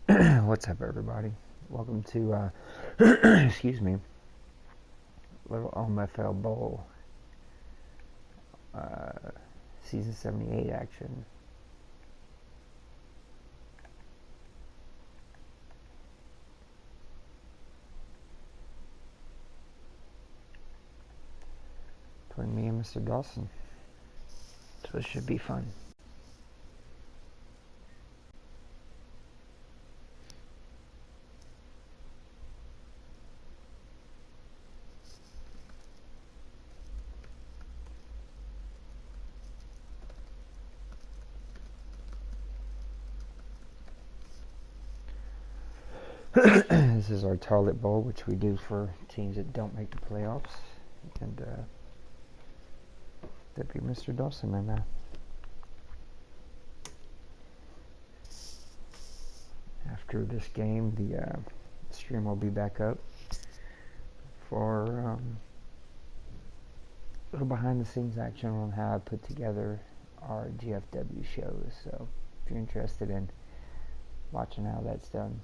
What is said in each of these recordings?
What's up, everybody? Welcome to, excuse me, little OMFL Bowl, Season 78 action. Between me and Mr. Dawson. So it should be fun. This is our Toilet Bowl, which we do for teams that don't make the playoffs. And that'd be Mr. Dawson right now. After this game, the stream will be back up for a little behind-the-scenes action on how I put together our GFW shows. So if you're interested in watching how that's done,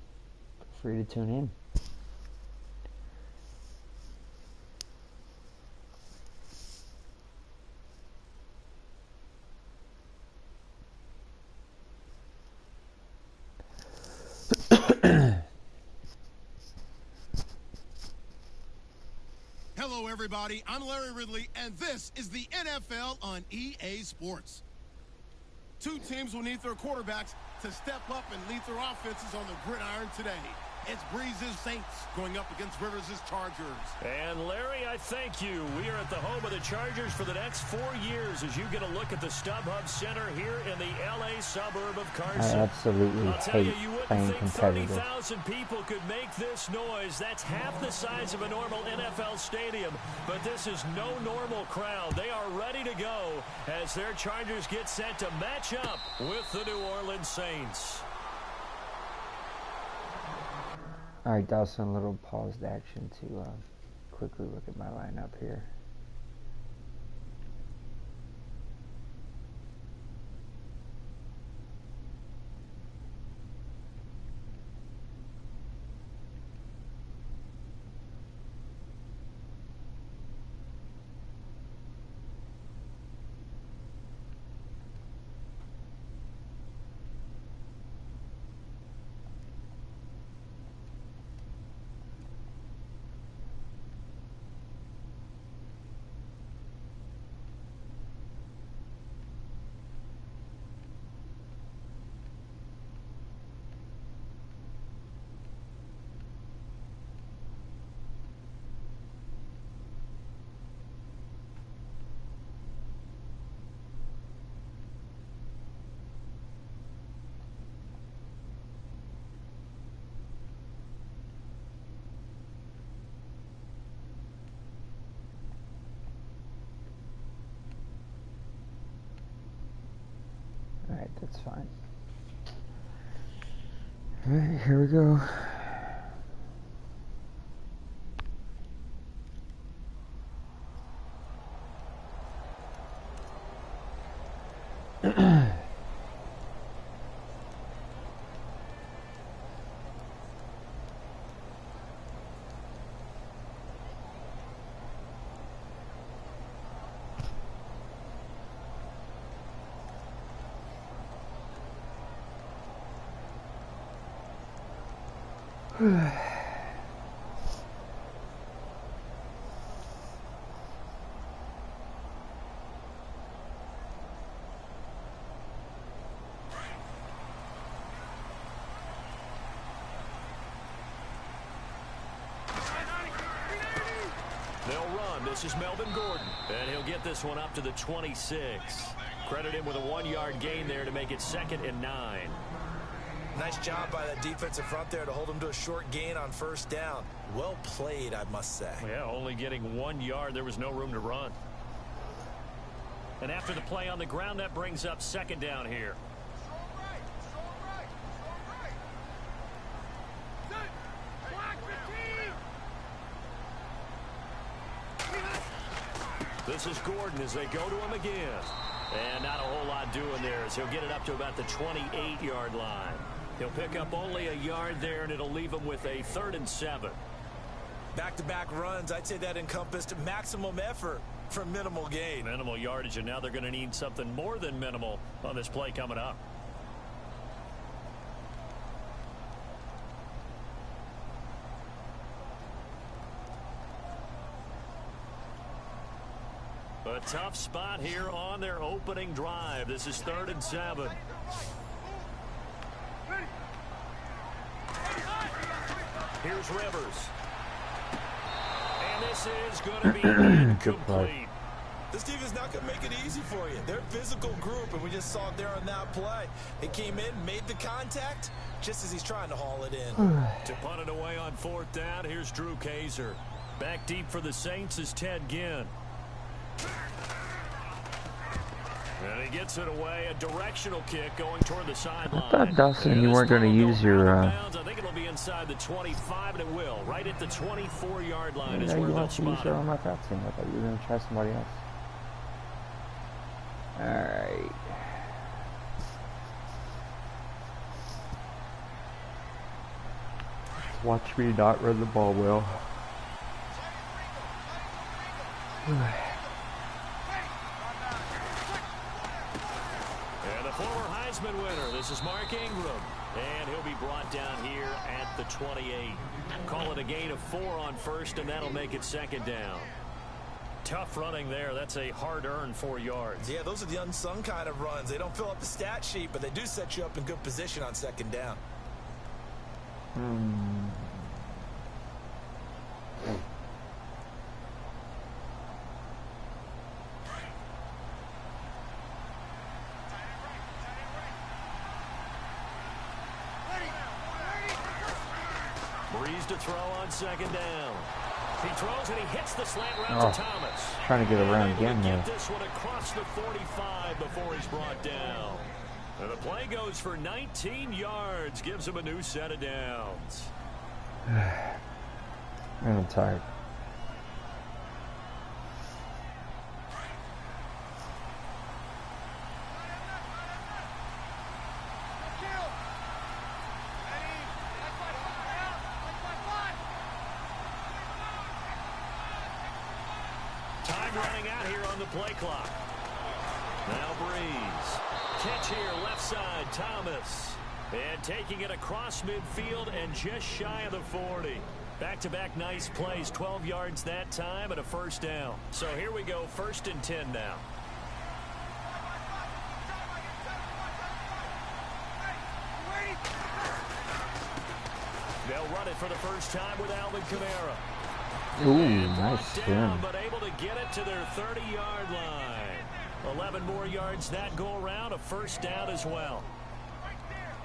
feel free to tune in. Hello, everybody. I'm Larry Ridley, and this is the NFL on EA Sports. Two teams will need their quarterbacks to step up and lead their offenses on the gridiron today. It's Breeze's Saints going up against Rivers' Chargers. And Larry, I thank you. We are at the home of the Chargers for the next 4 years as you get a look at the StubHub Center here in the L.A. suburb of Carson. I absolutely hate playing competitive. 30,000 people could make this noise. That's half the size of a normal NFL stadium. But this is no normal crowd. They are ready to go as their Chargers get set to match up with the New Orleans Saints. All right, Dawson, a little paused action to quickly look at my lineup here. Alright, that's fine. Alright, here we go. They'll run. This is Melvin Gordon, and he'll get this one up to the 26. Credit him with a 1-yard gain there to make it 2nd and 9. Nice job by that defensive front there to hold him to a short gain on first down. Well played, I must say. Yeah, only getting 1 yard. There was no room to run. And after the play on the ground, that brings up 2nd down here. This is Gordon as they go to him again. And not a whole lot doing there as he'll get it up to about the 28-yard line. He'll pick up only a yard there, and it'll leave him with a 3rd and 7. Back-to-back runs, I'd say that encompassed maximum effort for minimal gain. Minimal yardage, and now they're going to need something more than minimal on this play coming up. A tough spot here on their opening drive. This is 3rd and 7. Here's Rivers. And this is going to be incomplete. This defense is not going to make it easy for you. They're a physical group, and we just saw it there on that play. They came in, made the contact, just as he's trying to haul it in. To punt it away on 4th down, here's Drew Kaiser. Back deep for the Saints is Ted Ginn. And he gets it away. A directional kick going toward the sideline. I thought, Dawson, you weren't going to use your... I think it'll be inside the 25, and it will. Right at the 24-yard line is where you they'll want to use spot your it. own team. I thought you were going to try somebody else. Alright. Watch me not run the ball well. And the former Heisman winner, this is Mark Ingram. And he'll be brought down here at the 28. Call it a gain of 4 on 1st, and that'll make it 2nd down. Tough running there. That's a hard-earned 4 yards. Yeah, those are the unsung kind of runs. They don't fill up the stat sheet, but they do set you up in good position on 2nd down. Breeze to throw on 2nd down. He throws and he hits the slant route to Thomas. Trying to get around again there. Get this one across the 45 before he's brought down. And the play goes for 19 yards, gives him a new set of downs. I'm tired. Time running out here on the play clock. Now Breeze. Catch here, left side, Thomas. And taking it across midfield and just shy of the 40. Back-to-back nice plays, 12 yards that time and a 1st down. So here we go, 1st and 10 now. They'll run it for the first time with Alvin Kamara. Ooh, nice spin. But able to get it to their 30-yard line. 11 more yards that go around, a 1st down as well.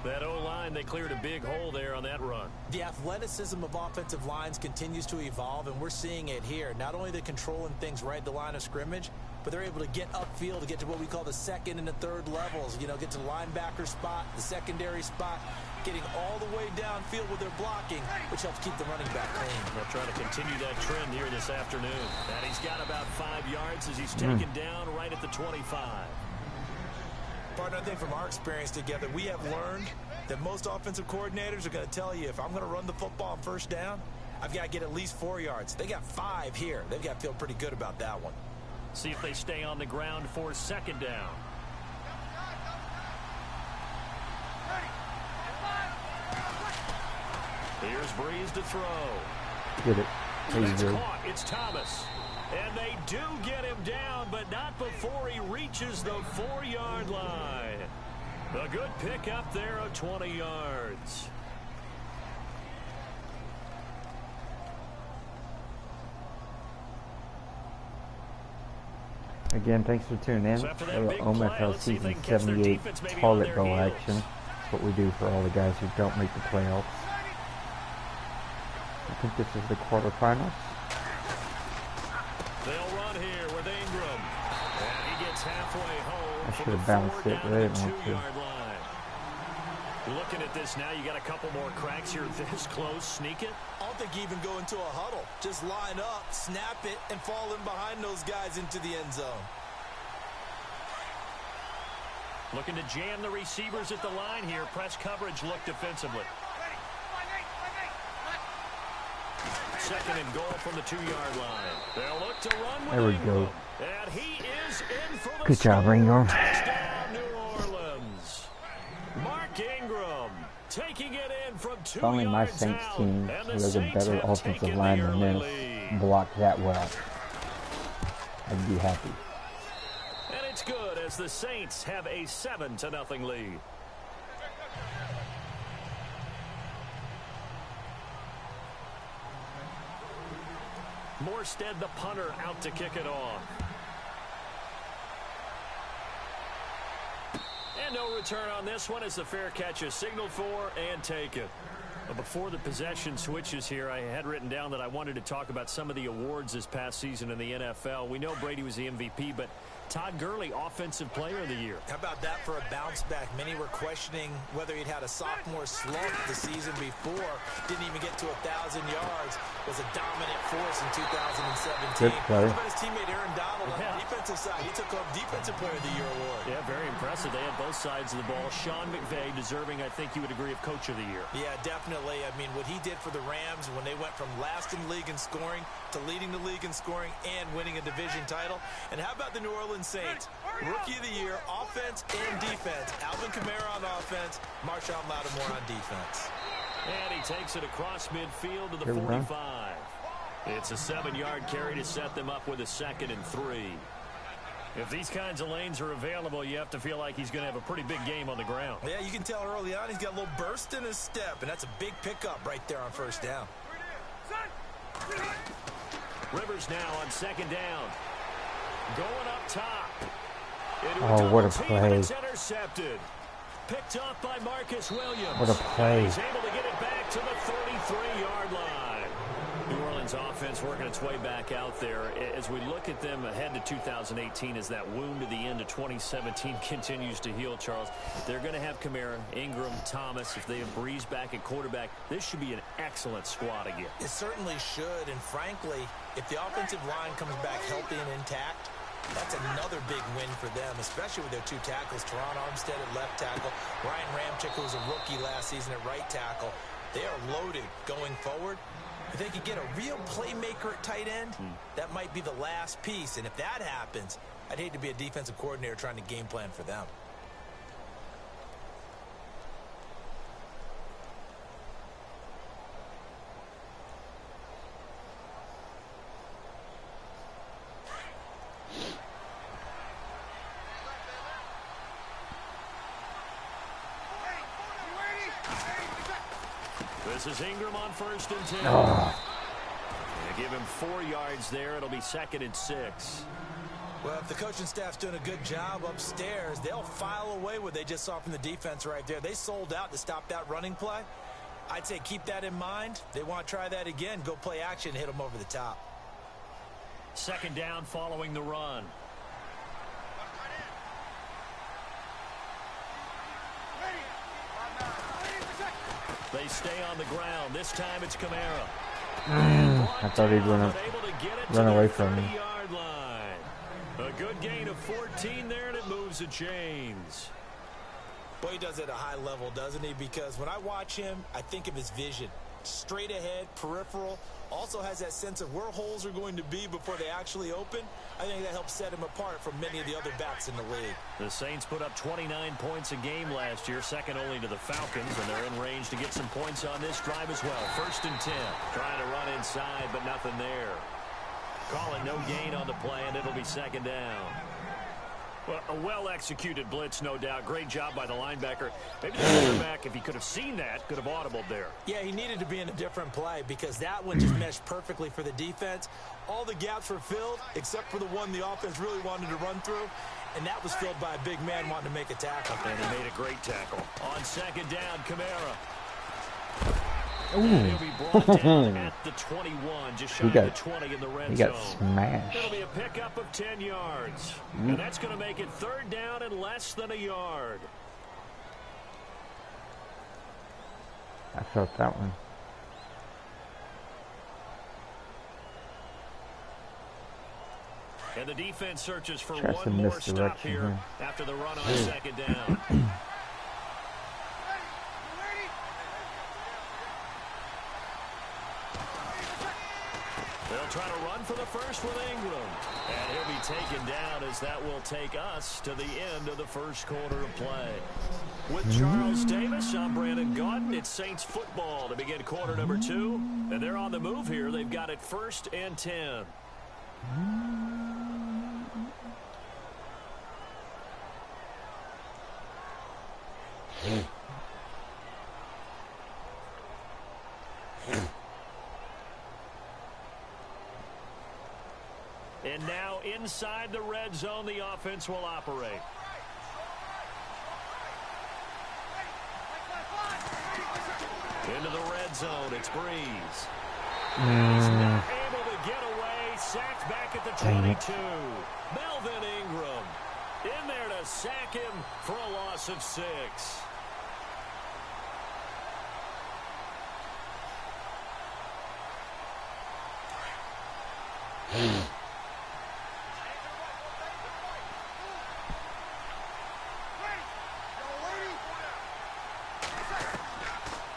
That O-line, they cleared a big hole there on that run. The athleticism of offensive lines continues to evolve, and we're seeing it here. Not only are they controlling things right at the line of scrimmage, but they're able to get upfield to get to what we call the 2nd and the 3rd levels. You know, get to the linebacker spot, the secondary spot, getting all the way downfield with their blocking, which helps keep the running back clean. They'll try to continue that trend here this afternoon. And he's got about 5 yards as he's taken down right at the 25. Partner, I think from our experience together, we have learned that most offensive coordinators are going to tell you, if I'm going to run the football on 1st down, I've got to get at least 4 yards. They got 5 here. They've got to feel pretty good about that one. See if they stay on the ground for 2nd down. Here's Breeze to throw. Get it. It's caught. It's Thomas. And they do get him down, but not before he reaches the 4-yard line. A good pick up there of 20 yards. Again, thanks for tuning in. So after that big OMFL play, let's see if they Season can catch their 78 defense maybe on toilet their bowl heels. action. That's what we do for all the guys who don't make the playoffs. I think this is the quarterfinals. They'll run here with Ingram. And he gets halfway home. I should have bounced it, but I didn't want to. 2-yard line. Looking at this now, you got a couple more cracks here this close. Sneak it. I don't think you even go into a huddle. Just line up, snap it, and fall in behind those guys into the end zone. Looking to jam the receivers at the line here. Press coverage look defensively. Second and goal from the 2-yard line. They'll look to run with There we Ingram. go. And he is in for the Good job, Ingram. touchdown, New Orleans. Mark Ingram taking it in from 2 If only my yards Saints out, team and the was a Saints better have offensive taken line the than early this, lead. blocked that well. I'd be happy. And it's good as the Saints have a 7-0 lead. Morstead, the punter, out to kick it off. And no return on this one as the fair catch is signaled for and taken. But before the possession switches here, I had written down that I wanted to talk about some of the awards this past season in the NFL. We know Brady was the MVP, but Todd Gurley, Offensive Player of the Year. How about that for a bounce back? Many were questioning whether he'd had a sophomore slump the season before. Didn't even get to 1,000 yards. Was a dominant force in 2017. Good play. How about his teammate Aaron Donald on the defensive side? He took home Defensive Player of the Year award. Yeah, very impressive. They had both sides of the ball. Sean McVay deserving, I think you would agree, of Coach of the Year. Yeah, definitely. I mean, what he did for the Rams when they went from last in the league in scoring to leading the league in scoring and winning a division title. And how about the New Orleans Saints? Rookie of the Year, offense and defense. Alvin Kamara on offense, Marshawn Lattimore on defense. And he takes it across midfield to the Good run. 45. It's a 7-yard carry to set them up with a 2nd and 3. If these kinds of lanes are available, you have to feel like he's going to have a pretty big game on the ground. Yeah, you can tell early on he's got a little burst in his step, and that's a big pickup right there on first down. Rivers now on 2nd down. Going up top. Oh, what a play. It's intercepted. Picked off by Marcus Williams. What a play. He's able to get it back to the 33-yard line. New Orleans offense working its way back out there. As we look at them ahead to 2018 as that wound to the end of 2017 continues to heal, Charles, they're going to have Kamara, Ingram, Thomas. If they have Breeze back at quarterback, this should be an excellent squad again. It certainly should, and frankly, if the offensive line comes back healthy and intact, that's another big win for them, especially with their 2 tackles, Teron Armstead at left tackle, Ryan Ramczyk, who was a rookie last season at right tackle. They are loaded going forward. If they could get a real playmaker at tight end, that might be the last piece. And if that happens, I'd hate to be a defensive coordinator trying to game plan for them. This is Ingram on 1st and 10. Oh. They give him 4 yards there. It'll be 2nd and 6. Well, if the coaching staff's doing a good job upstairs, they'll file away what they just saw from the defense right there. They sold out to stop that running play. I'd say keep that in mind. They want to try that again. Go play action and hit them over the top. 2nd down following the run. They stay on the ground. This time it's Kamara. I thought he'd run away from me. A good gain of 14 there, and it moves the chains. Boy, he does it at a high level, doesn't he? Because when I watch him, I think of his vision. Straight ahead, peripheral. Also has that sense of where holes are going to be before they actually open. I think that helps set him apart from many of the other backs in the league. The Saints put up 29 points a game last year, second only to the Falcons, and they're in range to get some points on this drive as well. 1st and 10. Trying to run inside, but nothing there. Call it no gain on the play, and it'll be 2nd down. Well, a well-executed blitz, no doubt. Great job by the linebacker. Maybe the quarterback, if he could have seen that, could have audibled there. Yeah, he needed to be in a different play because that one just meshed perfectly for the defense. All the gaps were filled except for the one the offense really wanted to run through, and that was filled by a big man wanting to make a tackle. And he made a great tackle. On 2nd down, Kamara. Ooh. He'll be brought down at the 21, just shy of the 20 in the red zone. He got smashed. It'll be a pickup of 10 yards. And that's going to make it 3rd down and less than a yard. I felt that one. And the defense searches for Try one some more stop misdirection here here. after the run on second down. They'll try to run for the first with Ingram. And he'll be taken down as that will take us to the end of the first quarter of play. With Charles Davis, I'm Brandon Gaudin. It's Saints football to begin quarter number 2. And they're on the move here. They've got it 1st and 10. And now inside the red zone, the offense will operate. Into the red zone, it's Breeze. He's not able to get away. Sacked back at the 22. Melvin Ingram in there to sack him for a loss of 6.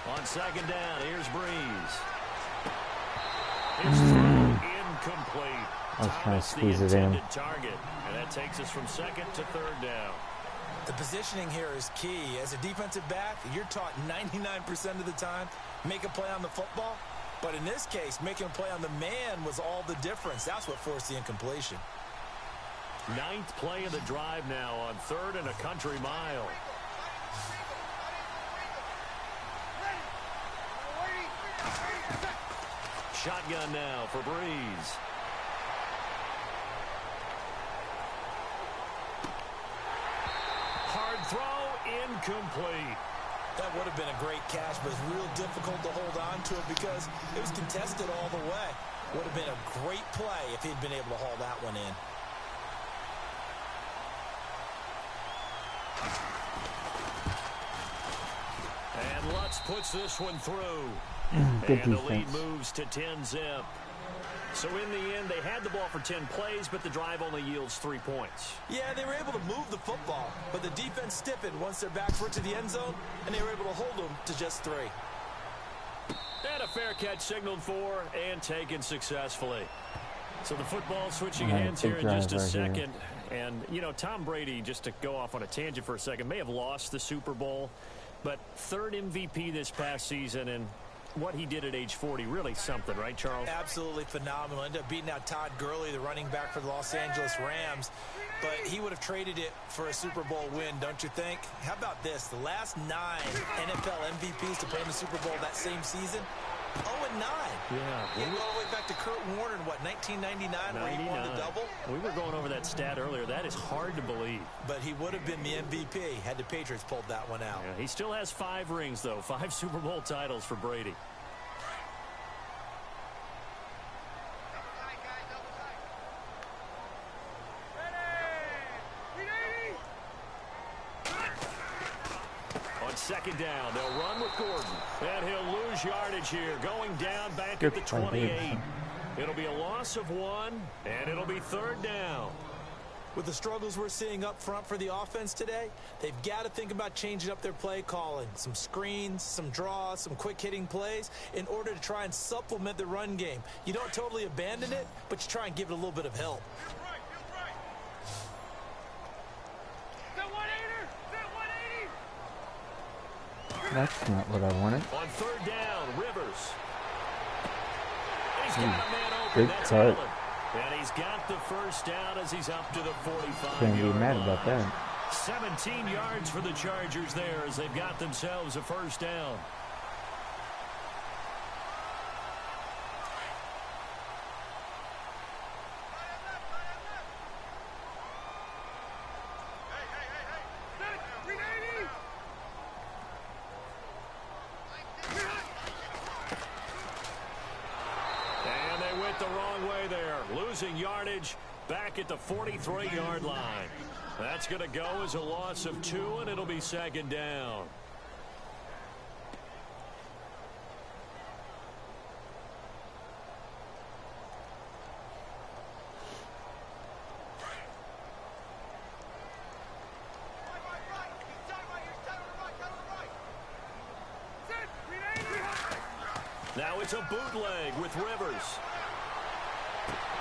On second down, here's Breeze. His throw incomplete. I was trying to Thomas, squeeze the it in. intended target. And that takes us from second to third down. The positioning here is key. As a defensive back, you're taught 99% of the time, make a play on the football. But in this case, making a play on the man was all the difference. That's what forced the incompletion. 9th play of the drive now on 3rd and a country mile. Shotgun now for Breeze. Hard throw, incomplete. That would have been a great catch, but it's real difficult to hold on to it because it was contested all the way. Would have been a great play if he'd been able to haul that one in. And Lutz puts this one through. Good And the lead defense. moves to 10-zip. So in the end, they had the ball for 10 plays, but the drive only yields 3 points. Yeah, they were able to move the football, but the defense stiffened once their backs were to the end zone, and they were able to hold them to just 3. And a fair catch signaled for and taken successfully. So the football switching Right, hands big here in just a drive right second. And, you know, Tom Brady, just to go off on a tangent for a second, may have lost the Super Bowl, but 3rd MVP this past season, and what he did at age 40, really something, right, Charles? Absolutely phenomenal. Ended up beating out Todd Gurley, the running back for the Los Angeles Rams. But he would have traded it for a Super Bowl win, don't you think? How about this? The last 9 NFL MVPs to play in the Super Bowl that same season, 0-9. Yeah. You go all the way back to Kurt Warner in, what, 1999, where he won the double? We were going over that stat earlier. That is hard to believe. But he would have been the MVP had the Patriots pulled that one out. Yeah, he still has 5 rings, though. 5 Super Bowl titles for Brady. On second down, they'll run with Gordon. And he'll lose yardage here, going down back at the 28. It'll be a loss of 1, and it'll be 3rd down. With the struggles we're seeing up front for the offense today, they've got to think about changing up their play calling. Some screens, some draws, some quick-hitting plays in order to try and supplement the run game. You don't totally abandon it, but you try and give it a little bit of help. That's not what I wanted. On 3rd down, Rivers. He's got a man open. Good That's cut. Allen. And he's got the first down as he's up to the 45-yard Can't be mad line. about that. 17 yards for the Chargers there as they've got themselves a first down. And they went the wrong way there, losing yardage back at the 43-yard line. That's going to go as a loss of 2, and it'll be 2nd down. Now it's a bootleg with Rivers.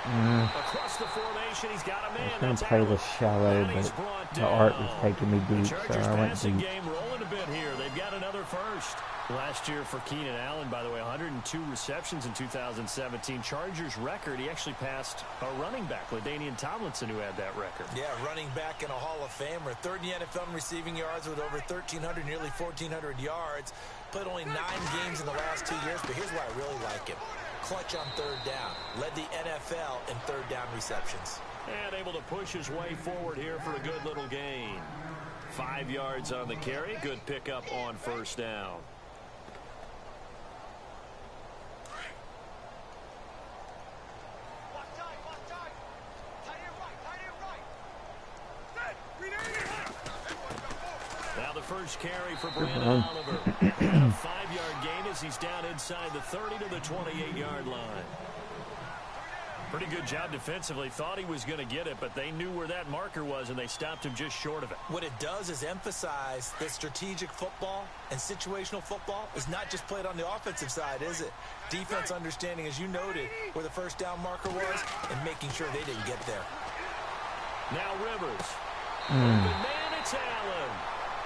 Across the formation, he's got a man. I was going to play this shallow, but the art was taking me deep, so I went deep. Game rolling a bit here. They've got another first. Last year for Keenan Allen, by the way, 102 receptions in 2017. Chargers record, he actually passed a running back, LaDainian Tomlinson, who had that record. Yeah, running back and a Hall of Famer. Third in the NFL in receiving yards with over 1,300, nearly 1,400 yards. Played only 9 games in the last 2 years, but here's why I really like him. Clutch on third down. Led the NFL in third down receptions. And able to push his way forward here for a good little gain. 5 yards on the carry. Good pickup on first down. Now the first carry for Brandon Oliver. A 5-yard gain as he's down inside the 30 to the 28-yard line. Pretty good job defensively. Thought he was going to get it, but they knew where that marker was, and they stopped him just short of it. What it does is emphasize that strategic football and situational football is not just played on the offensive side, is it? Defense understanding, as you noted, where the first down marker was and making sure they didn't get there. Now Rivers. Open man, it's Allen.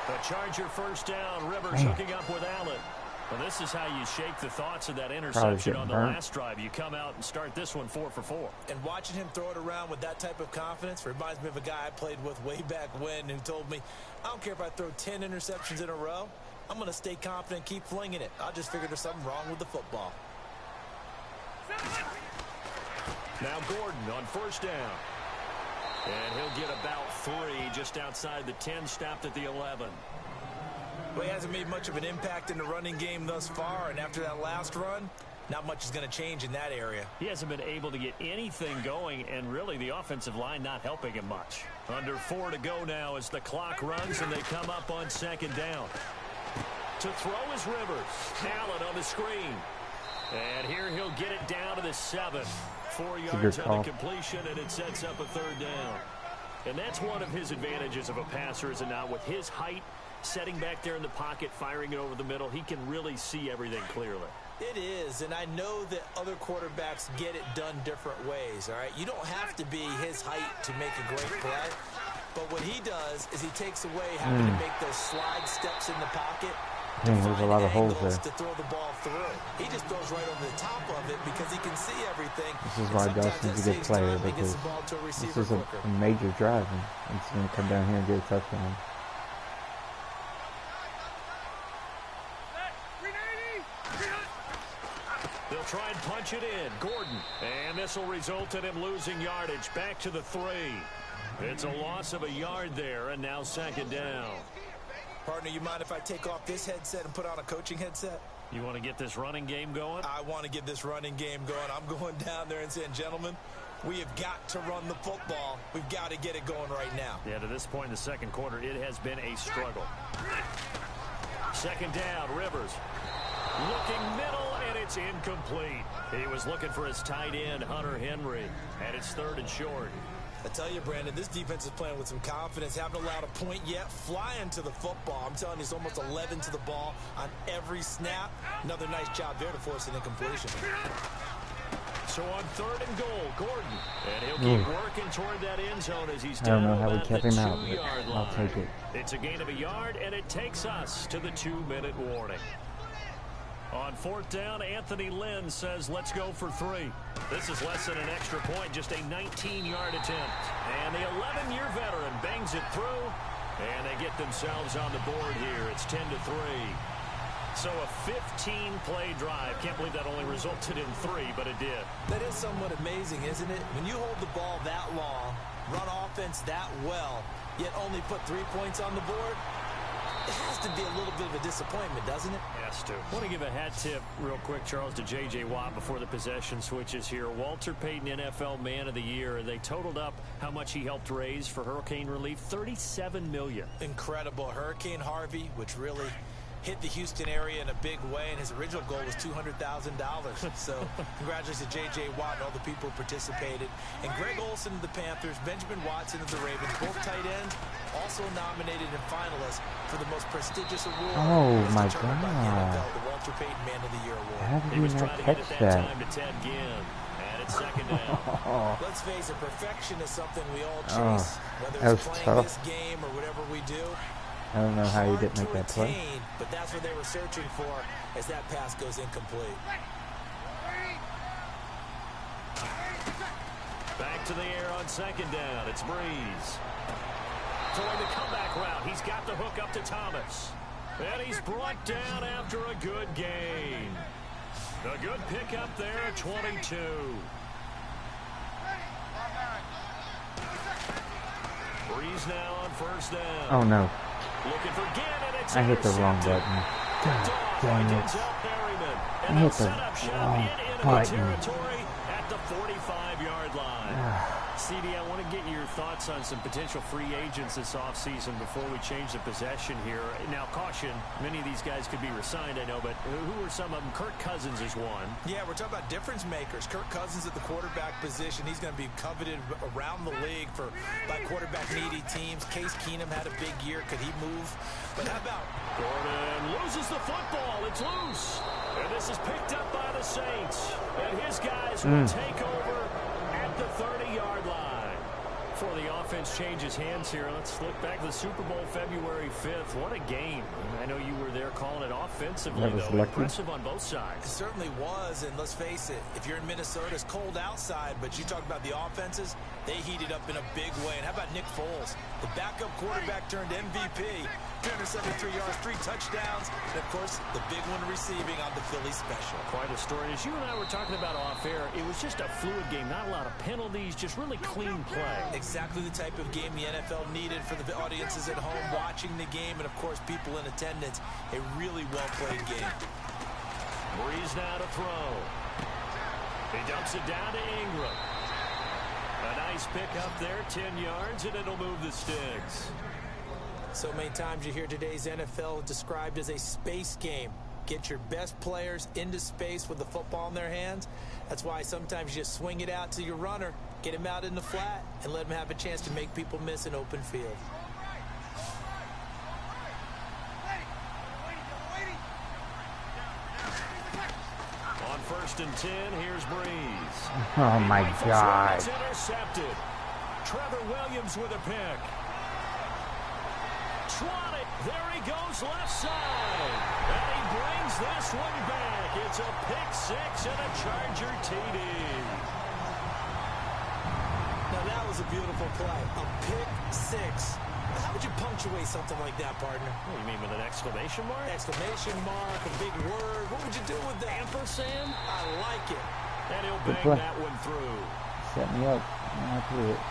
The Charger first down. Rivers hooking up with Allen. Well, this is how you shake the thoughts of that interception on the last drive. You come out and start this one 4 for 4. And watching him throw it around with that type of confidence reminds me of a guy I played with way back when who told me, I don't care if I throw 10 interceptions in a row. I'm going to stay confident, keep flinging it. I just figured there's something wrong with the football. Now Gordon on first down. And he'll get about 3 just outside the 10, stopped at the 11. Well, he hasn't made much of an impact in the running game thus far, and after that last run, not much is going to change in that area. He hasn't been able to get anything going, and really the offensive line not helping him much. Under 4 to go now as the clock runs, and they come up on second down. To throw is Rivers. Allen on the screen. And here he'll get it down to the 7. 4 yards on the completion, and it sets up a third down. And that's one of his advantages of a passer, is it not? With his height, setting back there in the pocket, firing it over the middle, he can really see everything clearly. It is, and I know that other quarterbacks get it done different ways, all right? You don't have to be his height to make a great play, but what he does is he takes away having to make those slide steps in the pocket. There's a lot of holes there. To throw the ball through. He just throws right over the top of it because he can see everything. This is why Dustin's a good player, because this is a major drive, and it's going to come down here and get a touchdown. They'll try and punch it in. Gordon. And this will result in him losing yardage. Back to the 3. It's a loss of a yard there, and now second down. Partner, you mind if I take off this headset and put on a coaching headset? You want to get this running game going? I want to get this running game going. I'm going down there and saying, gentlemen, we have got to run the football. We've got to get it going right now. Yeah, to this point in the second quarter, it has been a struggle. Second down, Rivers. Looking middle, and it's incomplete. He was looking for his tight end, Hunter Henry, and it's 3rd and short. I tell you, Brandon, this defense is playing with some confidence. Haven't allowed a point yet. Flying to the football. I'm telling you, it's almost 11 to the ball on every snap. Another nice job there to force an incompletion. So on 3rd and goal, Gordon. And he'll keep working toward that end zone as he's down. I don't know how we kept him out, but I'll take it. It's a gain of a yard, and it takes us to the 2-minute warning. On 4th down, Anthony Lynn says, let's go for 3. This is less than an extra point, just a 19-yard attempt. And the 11-year veteran bangs it through, and they get themselves on the board here. It's 10-3. So a 15-play drive. Can't believe that only resulted in 3, but it did. That is somewhat amazing, isn't it? When you hold the ball that long, run offense that well, yet only put 3 points on the board, it has to be a little bit of a disappointment, doesn't it? Has to. I want to give a hat tip real quick, Charles, to J.J. Watt before the possession switches here. Walter Payton, NFL Man of the Year. They totaled up how much he helped raise for hurricane relief, $37 million. Incredible. Hurricane Harvey, which really hit the Houston area in a big way, and his original goal was $200,000. So congratulations to J.J. Watt and all the people who participated. And Greg Olsen of the Panthers, Benjamin Watson of the Ravens, both tight ends, also nominated and finalists for the most prestigious award. Oh, my determined by the God. NFL, the Walter Payton Man of the Year Award. How did He you was not trying to get catch it that that? time to Ted Ginn. And it's second down. Let's face it, perfection is something we all Oh, chase, whether that it's was playing tough. this game or whatever we do. I don't know how you Hard didn't to make that play. attain, but that's what they were searching for as that pass goes incomplete. Back to the air on second down. It's Breeze. Throwing the comeback route. He's got the hook up to Thomas. And he's brought down after a good gain. A good pickup there at 22. Breeze now on first down. Oh, no. Looking for Ginn, and it's I hit the wrong intercepted. button. Picked God off dang by it. Denzel Perryman. I And hit they'll the set up shop wrong in enemy button. territory at the 45-yard line. CD, I want to get your thoughts on some potential free agents this offseason before we change the possession here. Now, caution, many of these guys could be re-signed, I know, but who are some of them? Kirk Cousins is one. Yeah, we're talking about difference makers. Kirk Cousins at the quarterback position. He's going to be coveted around the league by quarterback-needy teams. Case Keenum had a big year. Could he move? But how about Gordon loses the football. It's loose. And this is picked up by the Saints. And his guys will take over at the 30-yard line. Before the offense changes hands here, let's look back to the Super Bowl February 5th. What a game. I know you were there calling it offensively, That was though. lucky. Impressive on both It sides. certainly was, and let's face it, if you're in Minnesota, it's cold outside, but you talk about the offenses, they heated up in a big way. And how about Nick Foles, the backup quarterback turned MVP, 373 yards, 3 touchdowns, and of course, the big one receiving on the Philly special. Quite a story. As you and I were talking about off air, it was just a fluid game. Not a lot of penalties, just really clean play. Exactly the type of game the NFL needed for the audiences at home watching the game, and of course, people in attendance. A really well-played game. Breeze now to throw. He dumps it down to Ingram. A nice pickup there, 10 yards, and it'll move the sticks. So many times you hear today's NFL described as a space game. Get your best players into space with the football in their hands. That's why sometimes you just swing it out to your runner, get him out in the flat, and let him have a chance to make people miss an open field. On 1st and 10, here's Breeze. Oh, my Rifles God. one, it's intercepted. Trevor Williams with a pick. Swatted. There he goes left side. And he brings this one back. It's a pick 6 and a Charger TD. Now that was a beautiful play. A pick 6. How would you punctuate something like that, partner? What do you mean, with an exclamation mark? Exclamation mark, a big word. What would you do with that? Ampersand? I like it. And he'll Good bang play. that one through. Set me up. I threw it.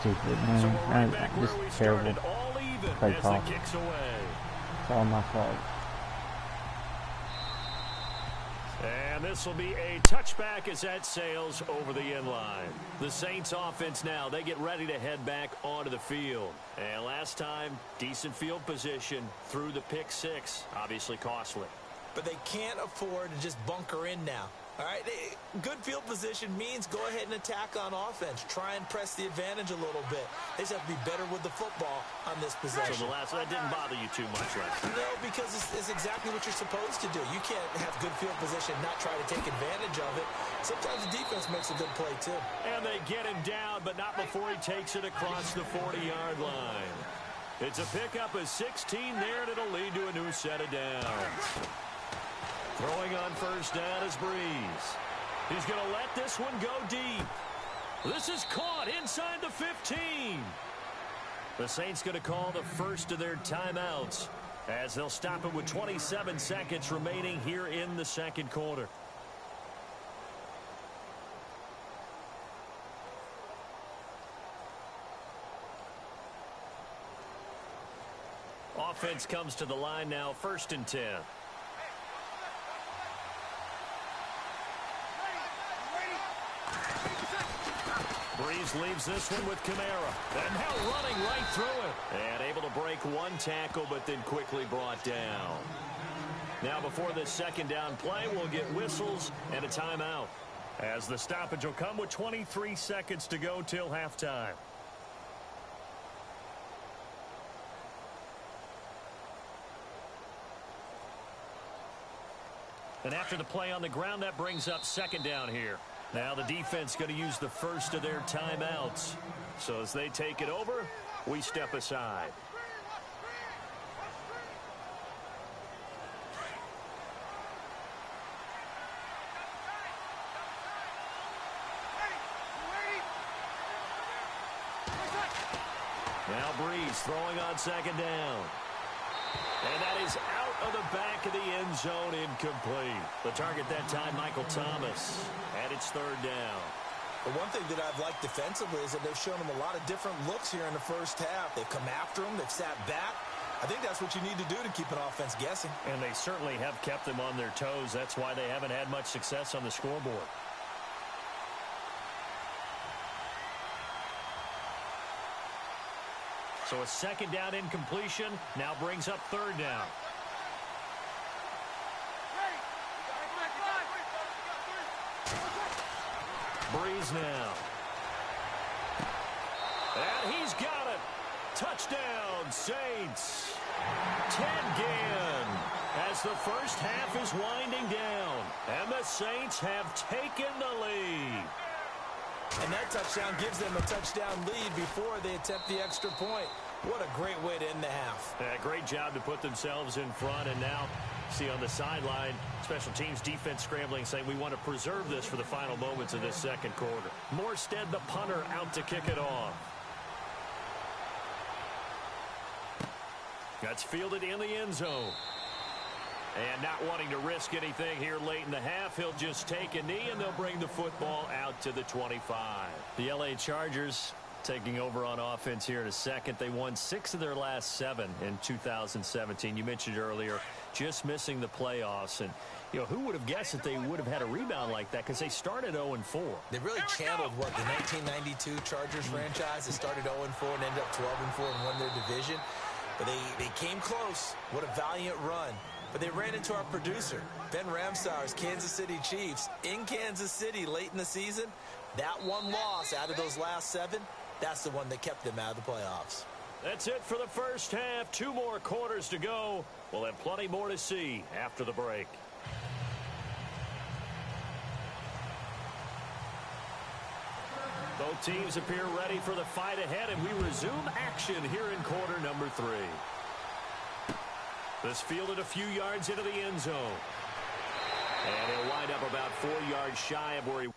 Stupid, So man. we're right back where Just we terrible. started, all even Play as call. the kick's away. It's all my fault. And this will be a touchback as that sails over the end line. The Saints offense now, they get ready to head back onto the field. And last time, decent field position through the pick 6. Obviously costly. But they can't afford to just bunker in now. All right, good field position means go ahead and attack on offense. Try and press the advantage a little bit. They just have to be better with the football on this possession. So that didn't bother you too much, right? No, because it's exactly what you're supposed to do. You can't have good field position, not try to take advantage of it. Sometimes the defense makes a good play, too. And they get him down, but not before he takes it across the 40-yard line. It's a pickup of 16 there, and it'll lead to a new set of downs. Throwing on 1st down is Breeze. He's going to let this one go deep. This is caught inside the 15. The Saints going to call the first of their timeouts as they'll stop it with 27 seconds remaining here in the second quarter. Offense comes to the line now, 1st and 10. Breeze leaves this one with Kamara. And now running right through it. And able to break one tackle, but then quickly brought down. Now before this second down play, we'll get whistles and a timeout, as the stoppage will come with 23 seconds to go till halftime. And after the play on the ground, that brings up second down here. Now the defense going to use the first of their timeouts. So as they take it over, we step aside. Now Breeze throwing on second down. And that is out of the back of the end zone, incomplete. The target that time, Michael Thomas. And it's third down. The one thing that I've liked defensively is that they've shown them a lot of different looks here in the first half. They've come after them. They've sat back. I think that's what you need to do to keep an offense guessing. And they certainly have kept them on their toes. That's why they haven't had much success on the scoreboard. So a second down incompletion now brings up third down. Breeze now. And he's got it. Touchdown, Saints. 10 again as the first half is winding down. And the Saints have taken the lead. And that touchdown gives them a touchdown lead before they attempt the extra point. What a great way to end the half. Great job to put themselves in front. And now, see on the sideline, special teams defense scrambling, saying we want to preserve this for the final moments of this second quarter. Morstead, the punter, out to kick it off. That's fielded in the end zone. And not wanting to risk anything here late in the half, he'll just take a knee, and they'll bring the football out to the 25. The L.A. Chargers taking over on offense here in a second. They won 6 of their last 7 in 2017. You mentioned earlier, just missing the playoffs. And, you know, who would have guessed that they would have had a rebound like that? Because they started 0-4. They really channeled, what, the 1992 Chargers franchise. They started 0-4 and ended up 12-4 and won their division. But they came close. What a valiant run. But they ran into our producer, Ben Ramsauer's Kansas City Chiefs, in Kansas City late in the season. That one loss out of those last 7, that's the one that kept them out of the playoffs. That's it for the first half. 2 more quarters to go. We'll have plenty more to see after the break. Both teams appear ready for the fight ahead, and we resume action here in quarter number 3. This fielded a few yards into the end zone. And he'll wind up about 4 yards shy of where he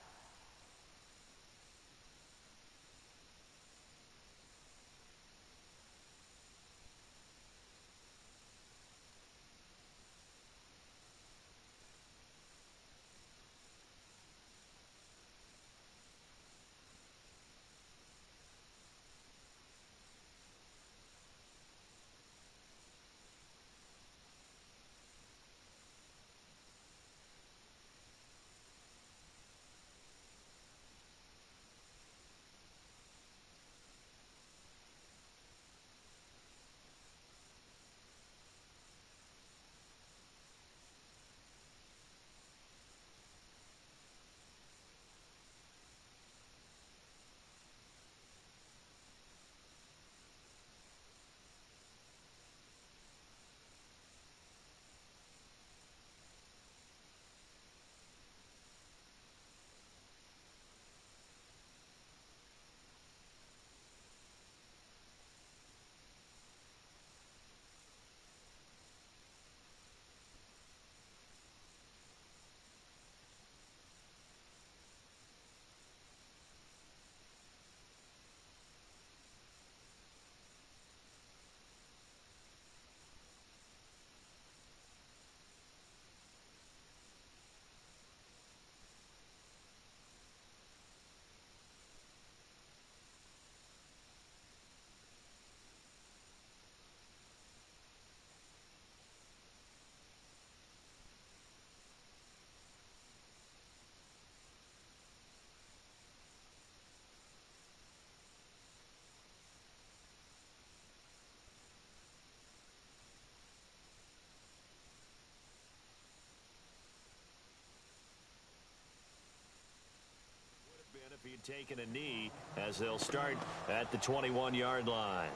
be taking a knee as they'll start at the 21-yard line.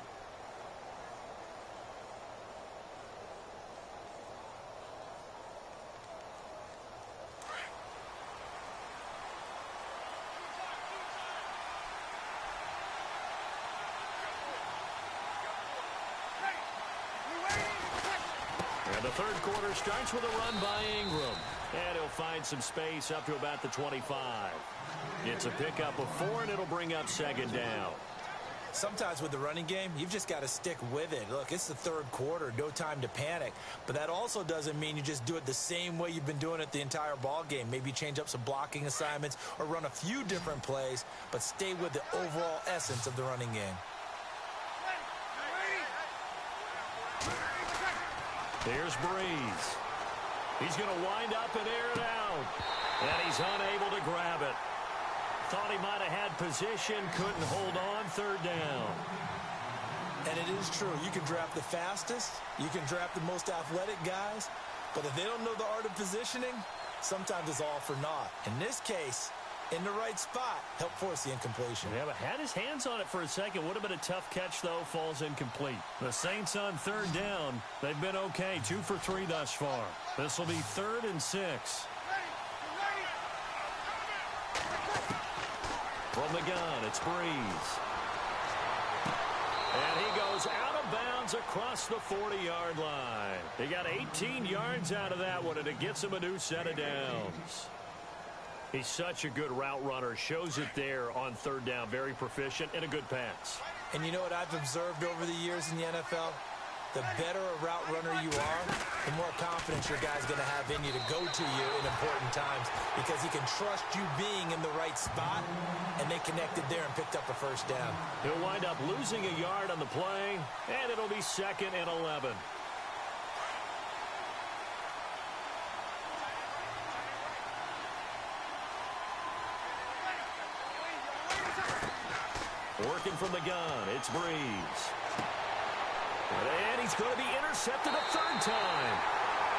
And the third quarter starts with a run by Ingram. And he'll find some space up to about the 25. It's a pickup of 4, and it'll bring up second down. Sometimes with the running game, you've just got to stick with it. Look, it's the third quarter, no time to panic. But that also doesn't mean you just do it the same way you've been doing it the entire ball game. Maybe change up some blocking assignments or run a few different plays, but stay with the overall essence of the running game. Here's Breeze. He's going to wind up and air it out. And he's unable to grab it. Thought he might have had position, couldn't hold on, third down. And it is true. You can draft the fastest. You can draft the most athletic guys. But if they don't know the art of positioning, sometimes it's all for naught. In this case, in the right spot, help force the incompletion. Yeah, but had his hands on it for a second. Would have been a tough catch, though. Falls incomplete. The Saints on third down. They've been okay. 2 for 3 thus far. This will be 3rd and 6. From the gun, it's Breeze. And he goes out of bounds across the 40-yard line. He got 18 yards out of that one, and it gets him a new set of downs. He's such a good route runner. Shows it there on third down. Very proficient and a good pass. And you know what I've observed over the years in the NFL? The better a route runner you are, the more confidence your guy's going to have in you to go to you in important times because he can trust you being in the right spot, and they connected there and picked up a first down. He'll wind up losing a yard on the play, and it'll be 2nd and 11. Working from the gun, it's Breeze. And he's going to be intercepted a third time.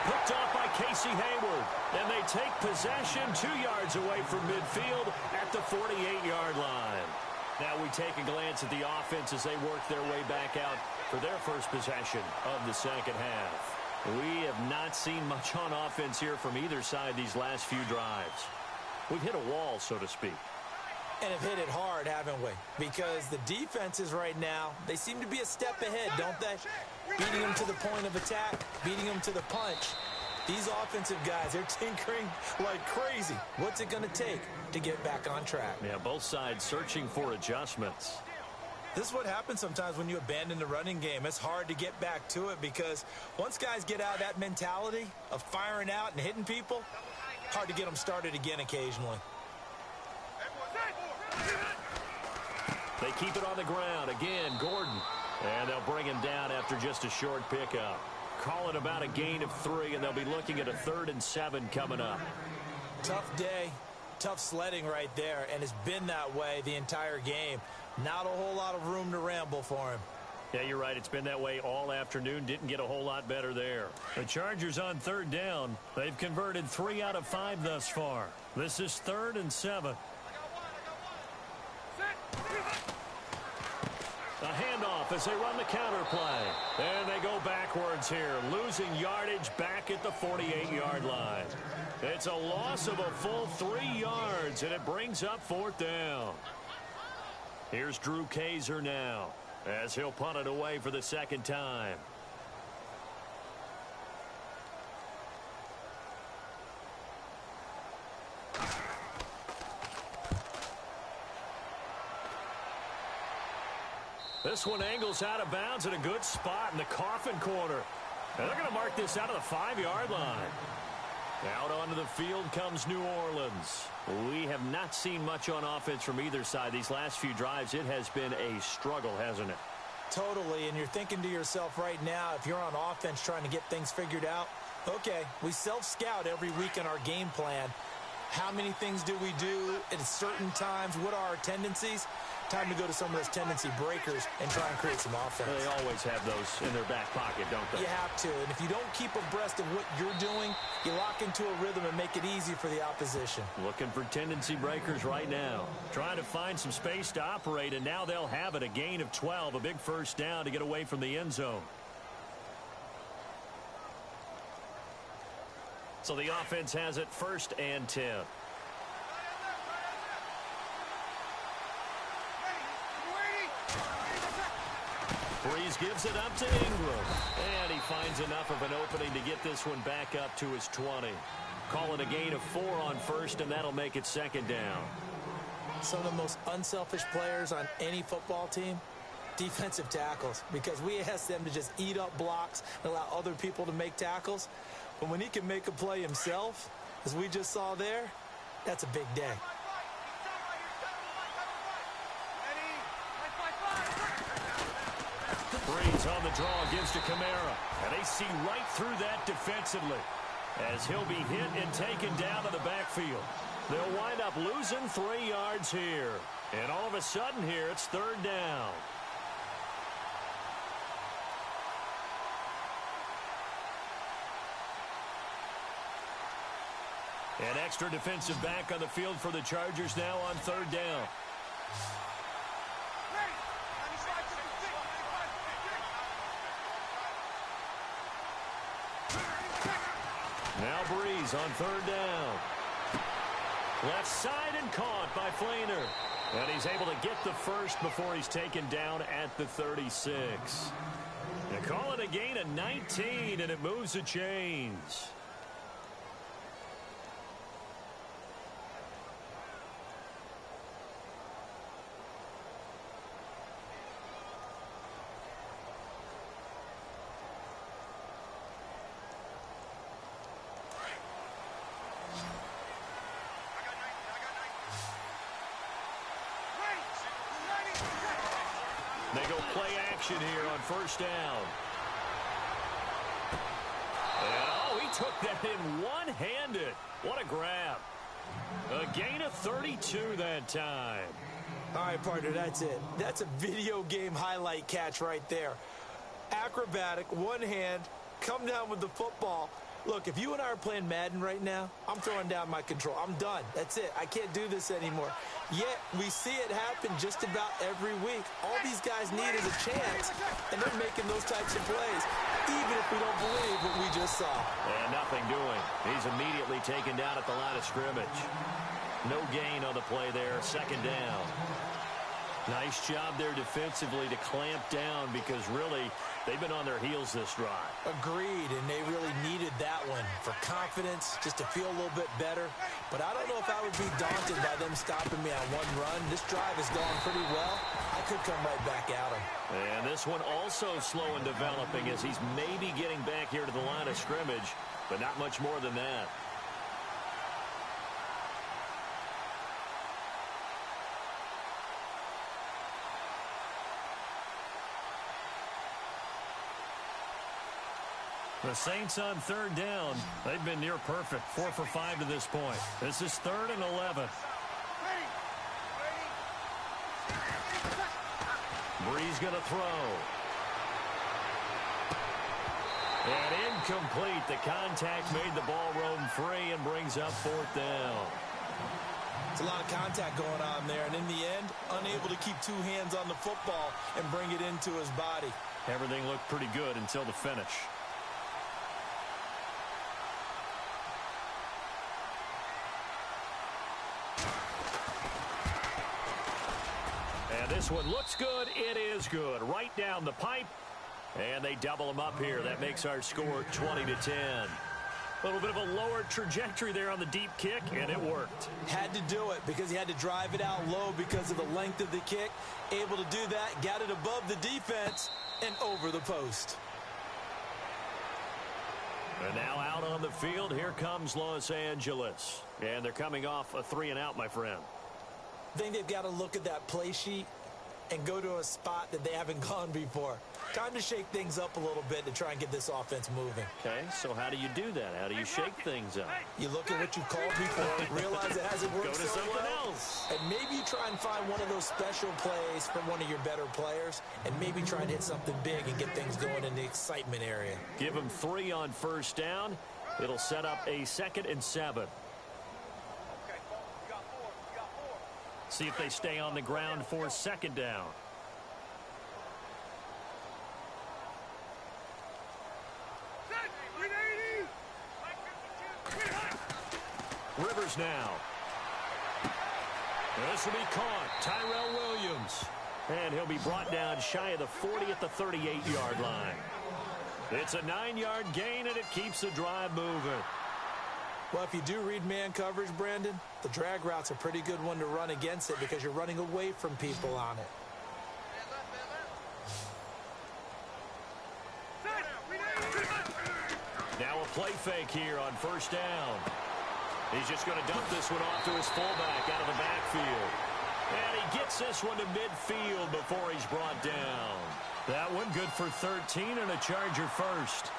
Picked off by Casey Hayward. And they take possession 2 yards away from midfield at the 48-yard line. Now we take a glance at the offense as they work their way back out for their first possession of the second half. We have not seen much on offense here from either side these last few drives. We've hit a wall, so to speak. And have hit it hard, haven't we? Because the defenses right now, they seem to be a step ahead, don't they? Beating them to the point of attack, beating them to the punch. These offensive guys, they're tinkering like crazy. What's it going to take to get back on track? Yeah, both sides searching for adjustments. This is what happens sometimes when you abandon the running game. It's hard to get back to it because once guys get out of that mentality of firing out and hitting people, hard to get them started again occasionally. They keep it on the ground. Again, Gordon. And they'll bring him down after just a short pickup. Call it about a gain of 3, and they'll be looking at a 3rd and 7 coming up. Tough day, tough sledding right there, and it's been that way the entire game. Not a whole lot of room to ramble for him. Yeah, you're right. It's been that way all afternoon. Didn't get a whole lot better there. The Chargers on third down. They've converted 3 out of 5 thus far. This is 3rd and 7. A handoff as they run the counter play. And they go backwards here, losing yardage back at the 48-yard line. It's a loss of a full 3 yards, and it brings up 4th down. Here's Drew Kaiser now as he'll punt it away for the second time. This one angles out of bounds at a good spot in the coffin corner. And they're going to mark this out of the 5-yard line. Out onto the field comes New Orleans. We have not seen much on offense from either side. These last few drives, it has been a struggle, hasn't it? Totally, and you're thinking to yourself right now, if you're on offense trying to get things figured out, okay, we self-scout every week in our game plan. How many things do we do at certain times? What are our tendencies? time to go to some of those tendency breakers and try and create some offense. They always have those in their back pocket, don't they? You have to, and if you don't keep abreast of what you're doing, you lock into a rhythm and make it easy for the opposition. Looking for tendency breakers right now. Trying to find some space to operate, and now they'll have it. A gain of 12, a big first down to get away from the end zone. So the offense has it 1st and 10. Breeze gives it up to Ingram. And he finds enough of an opening to get this one back up to his 20. Call it a gain of 4 on 1st, and that'll make it 2nd down. Some of the most unselfish players on any football team, defensive tackles, because we ask them to just eat up blocks and allow other people to make tackles. But when he can make a play himself, as we just saw there, that's a big day. Breeze on the draw, gives to Kamara. And they see right through that defensively as he'll be hit and taken down to the backfield. They'll wind up losing 3 yards here. And all of a sudden here, it's 3rd down. An extra defensive back on the field for the Chargers now on 3rd down. Now Breeze on 3rd down. Left side and caught by Flainer. And he's able to get the first before he's taken down at the 36. They call it a gain of 19, and it moves the chains. They go play action here on 1st down. And, oh, he took that in one-handed. What a grab. A gain of 32 that time. All right, partner, that's it. That's a video game highlight catch right there. Acrobatic, one hand, come down with the football. Look, if you and I are playing Madden right now, I'm throwing down my control. I'm done. That's it. I can't do this anymore. Yet, we see it happen just about every week. All these guys need is a chance, and they're making those types of plays, even if we don't believe what we just saw. And nothing doing. He's immediately taken down at the line of scrimmage. No gain on the play there. 2nd down. Nice job there defensively to clamp down because really they've been on their heels this drive. Agreed, and they really needed that one for confidence, just to feel a little bit better. But I don't know if I would be daunted by them stopping me on one run. This drive is going pretty well. I could come right back at them. And this one also slow in developing as he's maybe getting back here to the line of scrimmage, but not much more than that. The Saints on 3rd down. They've been near perfect. 4 for 5 to this point. This is 3rd and 11. Breeze going to throw. And incomplete. The contact made the ball roam free and brings up 4th down. It's a lot of contact going on there, and in the end, unable to keep 2 hands on the football and bring it into his body. Everything looked pretty good until the finish. And this one looks good. It is good. Right down the pipe. And they double them up here. That makes our score 20-10. A little bit of a lower trajectory there on the deep kick, and it worked. Had to do it because he had to drive it out low because of the length of the kick. Able to do that, got it above the defense and over the post. And now out on the field, here comes Los Angeles. And they're coming off a 3-and-out, my friend. I think they've got to look at that play sheet and go to a spot that they haven't gone before. Time to shake things up a little bit to try and get this offense moving. Okay, so how do you do that? How do you shake things up? You look at what you've called before, realize it hasn't worked Go to so something well, else. and maybe you try and find one of those special plays from one of your better players, and maybe try and hit something big and get things going in the excitement area. Give him 3 on first down. It'll set up a 2nd and 7. See if they stay on the ground for 2nd down. Rivers now. This will be caught. Tyrell Williams. And he'll be brought down shy of the 40 at the 38-yard line. It's a 9-yard gain, and it keeps the drive moving. Well, if you do read man coverage, Brandon, the drag route's a pretty good one to run against it because you're running away from people on it. Now a play fake here on first down. He's just going to dump this one off to his fullback out of the backfield. And he gets this one to midfield before he's brought down. That one good for 13 and a Charger first.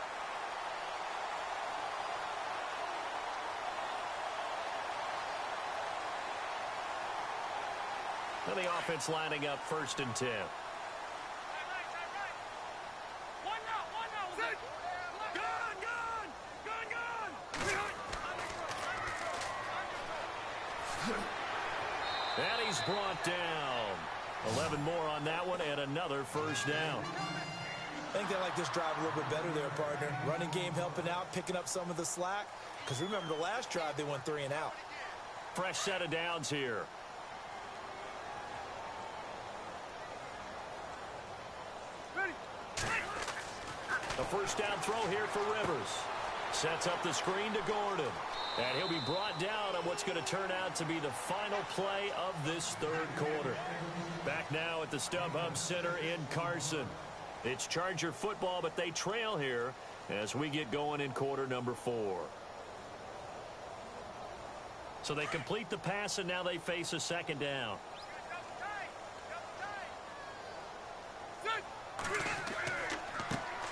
Now the offense lining up 1st and 10. And he's brought down. 11 more on that one and another first down. I think they like this drive a little bit better there, partner. Running game helping out, picking up some of the slack. Because remember the last drive, they went 3 and out. Fresh set of downs here. A first down throw here for Rivers. Sets up the screen to Gordon. And he'll be brought down on what's going to turn out to be the final play of this 3rd quarter. Back now at the StubHub Center in Carson. It's Charger football, but they trail here as we get going in quarter number 4. So they complete the pass, and now they face a 2nd down.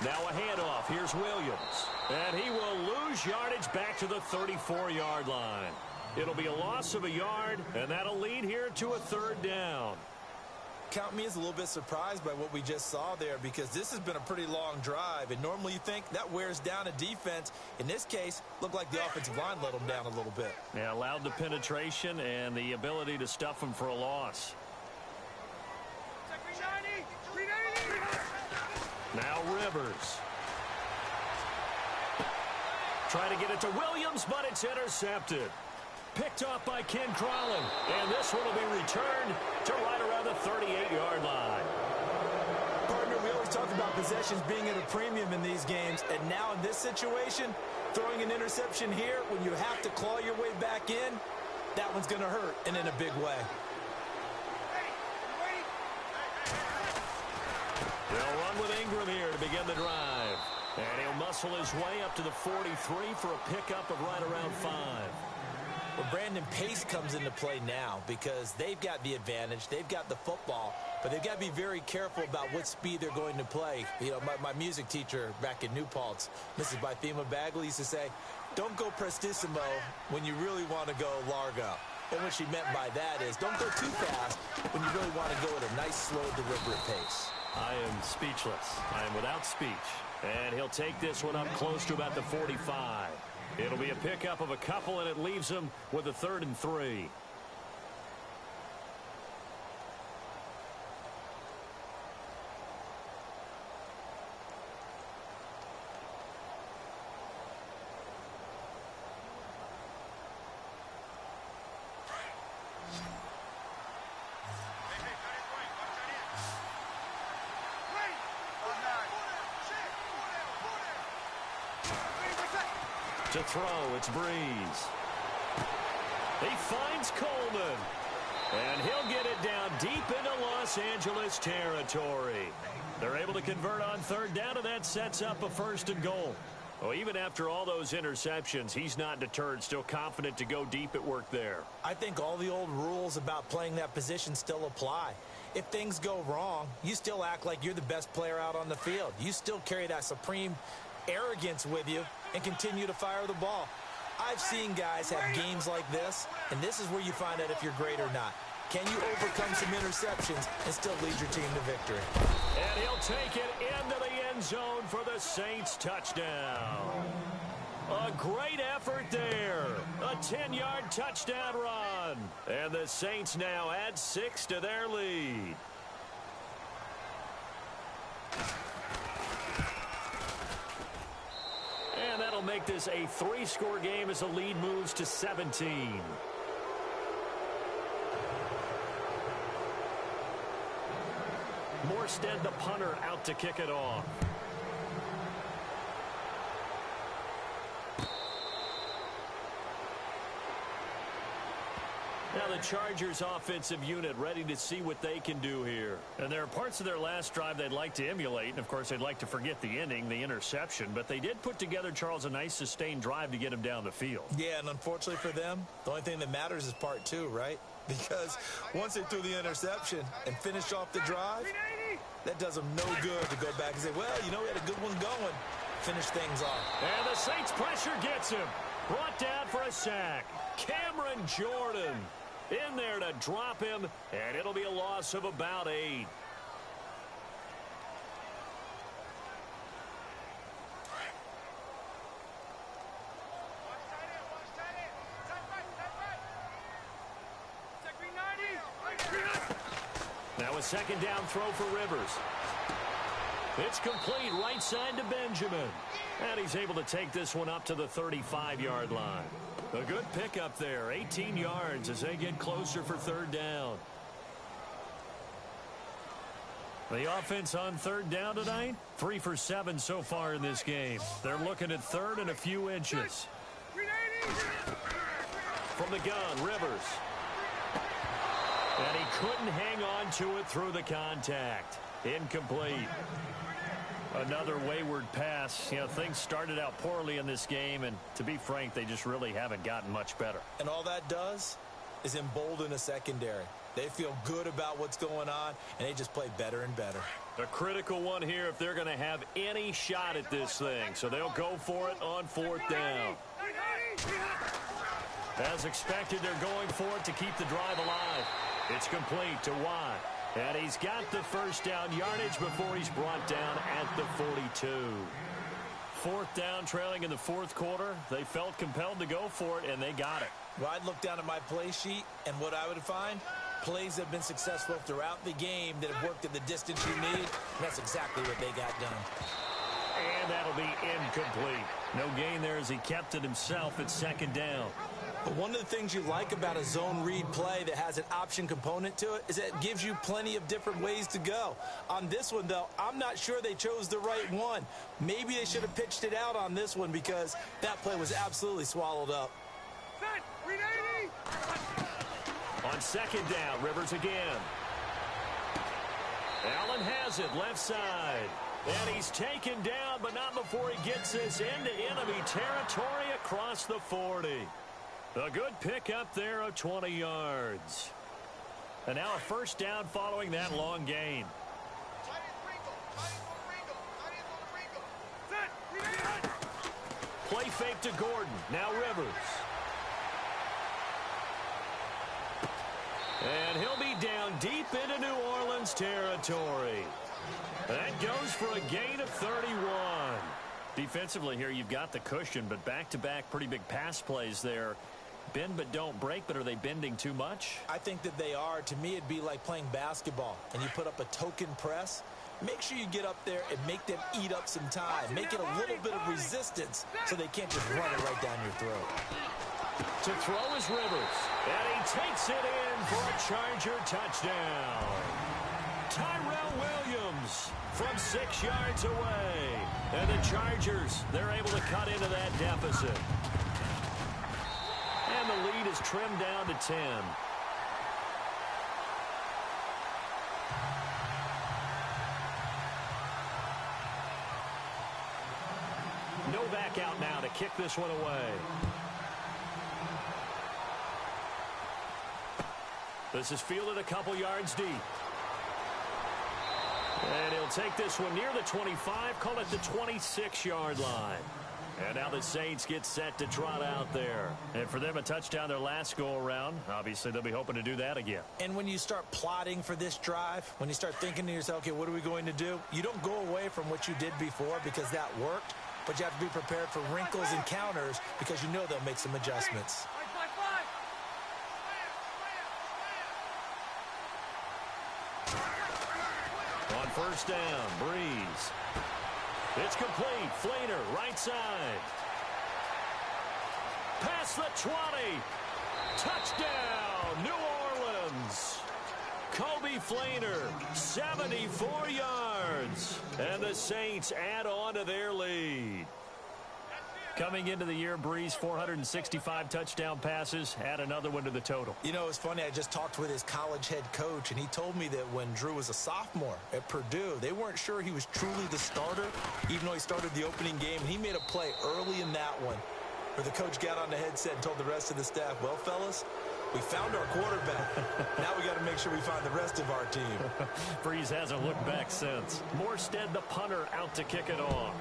Now a handoff. Here's Williams. And he will lose yardage back to the 34-yard line. It'll be a loss of a yard, and that'll lead here to a 3rd down. Count me as a little bit surprised by what we just saw there because this has been a pretty long drive, and normally you think that wears down a defense. In this case, looked like the offensive line let them down a little bit. Yeah, allowed the penetration and the ability to stuff them for a loss. Now Rivers. Trying to get it to Williams, but it's intercepted. Picked off by Ken Crowley. And this one will be returned to right around the 38-yard line. Partner, we always talk about possessions being at a premium in these games. And now in this situation, throwing an interception here when you have to claw your way back in, that one's going to hurt, and in a big way. They'll run with Ingram here to begin the drive. And he'll muscle his way up to the 43 for a pickup of right around 5. Well, Brandon, pace comes into play now because they've got the advantage. They've got the football, but they've got to be very careful about what speed they're going to play. You know, my music teacher back in New Paltz, Mrs. Bythema Bagley, used to say, don't go prestissimo when you really want to go largo. And what she meant by that is don't go too fast when you really want to go at a nice, slow, deliberate pace. I am speechless. I am without speech. And he'll take this one up close to about the 45. It'll be a pickup of a couple, and it leaves him with a 3rd and 3. To throw, it's Breeze. He finds Coleman. And he'll get it down deep into Los Angeles territory. They're able to convert on 3rd down, and that sets up a 1st and goal. Well, even after all those interceptions, he's not deterred, still confident to go deep at work there. I think all the old rules about playing that position still apply. if things go wrong, you still act like you're the best player out on the field. You still carry that supreme arrogance with you and continue to fire the ball. I've seen guys have games like this, and this is where you find out if you're great or not. Can you overcome some interceptions and still lead your team to victory? And he'll take it into the end zone for the Saints touchdown. A great effort there. A 10-yard touchdown run. And the Saints now add 6 to their lead. And that'll make this a 3-score game as the lead moves to 17. Morstead, the punter, out to kick it off. Now the Chargers offensive unit ready to see what they can do here. And there are parts of their last drive they'd like to emulate. And, of course, they'd like to forget the ending, the interception. But they did put together, Charles, a nice sustained drive to get him down the field. Yeah, and unfortunately for them, the only thing that matters is part 2, right? Because once they threw the interception and finished off the drive, that does them no good to go back and say, well, you know, we had a good one going. Finish things off. And the Saints pressure gets him. Brought down for a sack. Cameron Jordan in there to drop him, and it'll be a loss of about 8. Now a second down throw for Rivers. It's complete right side to Benjamin. And he's able to take this one up to the 35-yard line. A good pickup there, 18 yards as they get closer for third down. The offense on third down tonight, 3 for 7 so far in this game. They're looking at third and a few inches. From the gun, Rivers. And he couldn't hang on to it through the contact. Incomplete. Another wayward pass. You know, things started out poorly in this game, and to be frank, they just really haven't gotten much better. And all that does is embolden a secondary. They feel good about what's going on, and they just play better and better. A critical one here if they're going to have any shot at this thing. So they'll go for it on fourth down. As expected, they're going for it to keep the drive alive. It's complete to Watt. And he's got the first down yardage before he's brought down at the 42. Fourth down, trailing in the fourth quarter. They felt compelled to go for it, and they got it. Well, I'd look down at my play sheet, and what I would find, plays have been successful throughout the game that have worked at the distance you need, and that's exactly what they got done. And that'll be incomplete. No gain there as he kept it himself at second down. But one of the things you like about a zone read play that has an option component to it is that it gives you plenty of different ways to go. On this one, though, I'm not sure they chose the right one. Maybe they should have pitched it out on this one because that play was absolutely swallowed up. On second down, Rivers again. Allen has it left side. And he's taken down, but not before he gets this into enemy territory across the 40. A good pickup there of 20 yards. And now a first down following that long gain. Play fake to Gordon. Now Rivers. And he'll be down deep into New Orleans territory. That goes for a gain of 31. Defensively here, you've got the cushion, but back-to-back pretty big pass plays there. Bend but don't break, but are they bending too much? I think that they are. To me, it'd be like playing basketball, and you put up a token press. Make sure you get up there and make them eat up some time. Make it a little bit of resistance so they can't just run it right down your throat. To throw is Rivers, and he takes it in for a Charger touchdown. Tyrell Williams from 6 yards away. And the Chargers, they're able to cut into that deficit. And the lead is trimmed down to 10. Novak out now to kick this one away. This is fielded a couple yards deep. And he'll take this one near the 25, call it the 26-yard line. And now the Saints get set to trot out there. And for them, a touchdown their last go-around. Obviously, they'll be hoping to do that again. And when you start plotting for this drive, when you start thinking to yourself, okay, what are we going to do? You don't go away from what you did before because that worked, but you have to be prepared for wrinkles and counters because you know they'll make some adjustments. On first down, Breeze. It's complete. Fleener, right side. Past the 20. Touchdown, New Orleans. Kobe Fleener, 74 yards. And the Saints add on to their lead. Coming into the year, Breeze, 465 touchdown passes. Add another one to the total. You know, it's funny. I just talked with his college head coach, and he told me that when Drew was a sophomore at Purdue, they weren't sure he was truly the starter, even though he started the opening game. And he made a play early in that one where the coach got on the headset and told the rest of the staff, well, fellas, we found our quarterback. Now we got to make sure we find the rest of our team. Breeze hasn't looked back since. Morstead, the punter, out to kick it off.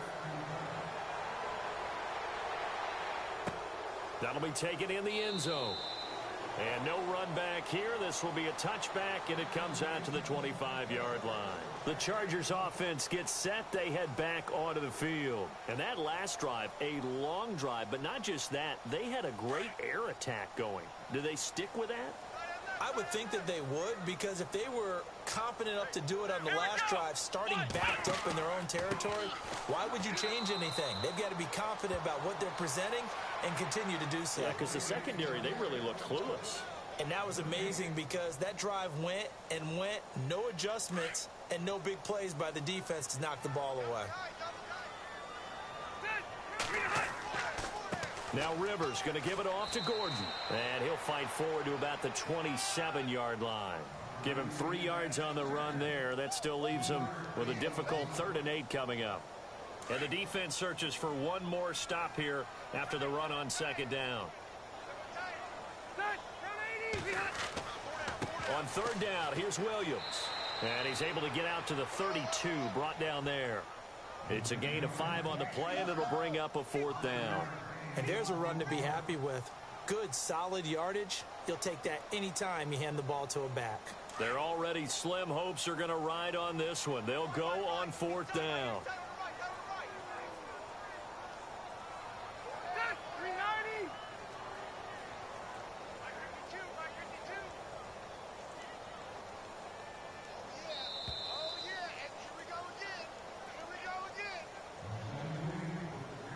That'll be taken in the end zone. And no run back here. This will be a touchback, and it comes out to the 25-yard line. The Chargers offense gets set. They head back onto the field. And that last drive, a long drive, but not just that. They had a great air attack going. Do they stick with that? I would think that they would, because if they were confident enough to do it on the last drive, starting backed up in their own territory, why would you change anything? They've got to be confident about what they're presenting and continue to do so. Yeah, because the secondary, they really looked clueless. And that was amazing because that drive went and went, no adjustments, and no big plays by the defense to knock the ball away. Now Rivers going to give it off to Gordon. And he'll fight forward to about the 27-yard line. Give him 3 yards on the run there. That still leaves him with a difficult 3rd and 8 coming up. And the defense searches for one more stop here after the run on 2nd down. On 3rd down, here's Williams. And he's able to get out to the 32, brought down there. It's a gain of 5 on the play, and it'll bring up a 4th down. And there's a run to be happy with. Good, solid yardage. You'll take that anytime you hand the ball to a back. Their already slim hopes are going to ride on this one. They'll go on 4th down.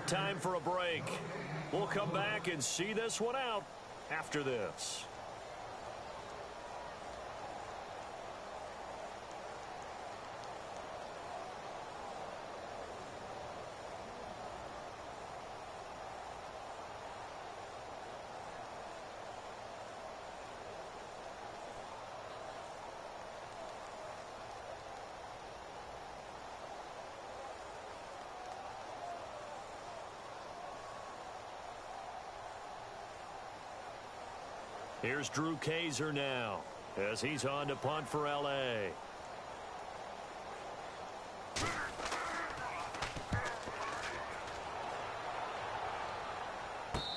Time for a break. We'll come back and see this one out after this. Here's Drew Kaiser now as he's on to punt for L.A.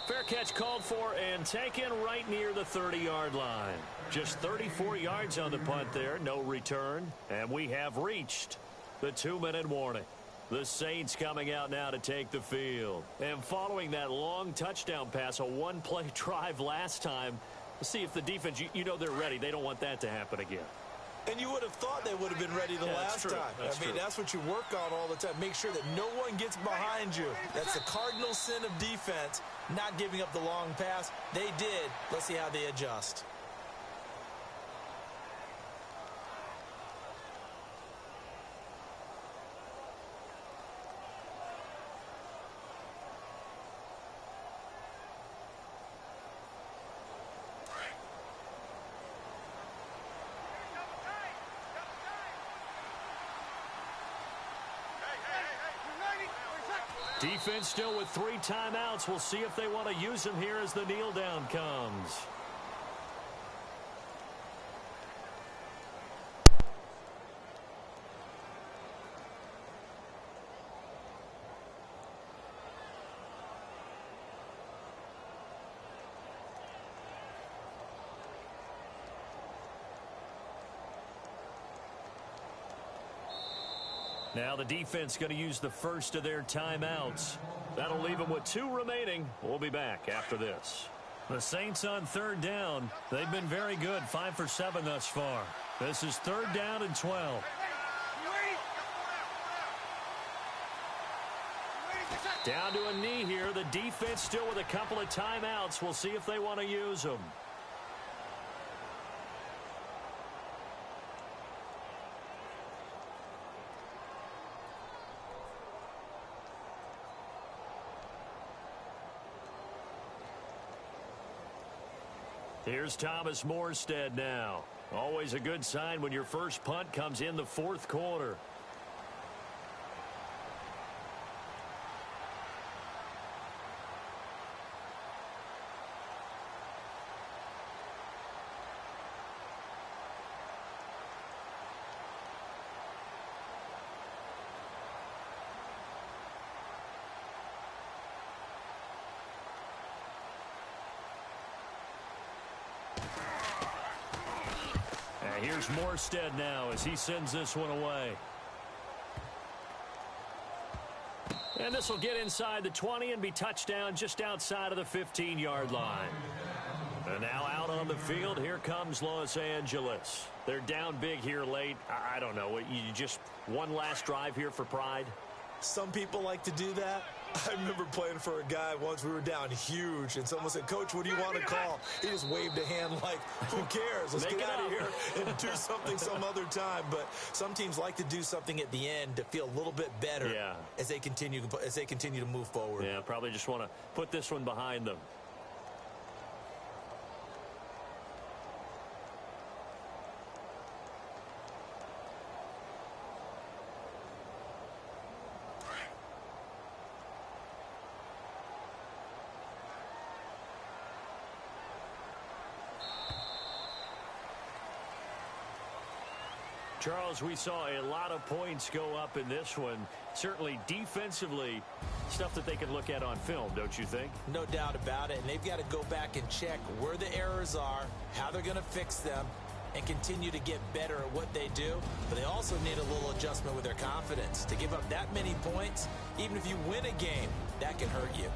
Fair catch called for and taken right near the 30-yard line. Just 34 yards on the punt there, no return. And we have reached the 2-minute warning. The Saints coming out now to take the field. And following that long touchdown pass, a one-play drive last time, we'll see if the defense, you know they're ready. They don't want that to happen again. And you would have thought they would have been ready the last time. I mean, that's what you work on all the time. Make sure that no one gets behind you. That's the cardinal sin of defense, not giving up the long pass. They did. Let's see how they adjust. Defense still with 3 timeouts. We'll see if they want to use them here as the kneel down comes. Now the defense going to use the first of their timeouts. That'll leave them with 2 remaining. We'll be back after this. The Saints on 3rd down. They've been very good, 5 for 7 thus far. This is 3rd down and 12. Down to a knee here. The defense still with a couple of timeouts. We'll see if they want to use them. Here's Thomas Morstead now. Always a good sign when your first punt comes in the 4th quarter. Here's Morstead now as he sends this one away. And this will get inside the 20 and be touchdown just outside of the 15-yard line. And now out on the field, here comes Los Angeles. They're down big here late. I don't know. You just one last drive here for pride? Some people like to do that. I remember playing for a guy once. We were down huge, and someone said, "Coach, what do you want to call?" He just waved a hand like, who cares? Let's get out of here and do something some other time. But some teams like to do something at the end to feel a little bit better as they continue to move forward. Yeah, probably just want to put this one behind them. Charles, we saw a lot of points go up in this one. Certainly defensively, stuff that they can look at on film, don't you think? No doubt about it. And they've got to go back and check where the errors are, how they're going to fix them, and continue to get better at what they do. But they also need a little adjustment with their confidence. To give up that many points, even if you win a game, that can hurt you.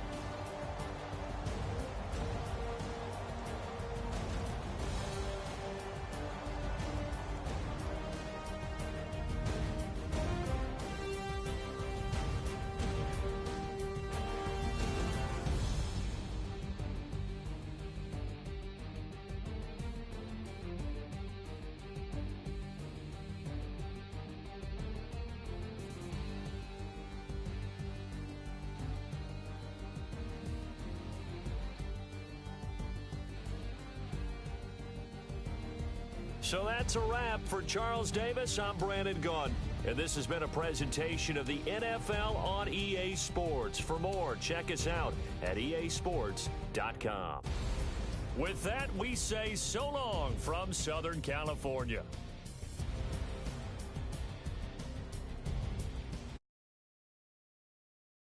So that's a wrap for Charles Davis. I'm Brandon Gaudin, and this has been a presentation of the NFL on EA Sports. For more, check us out at easports.com. With that, we say so long from Southern California.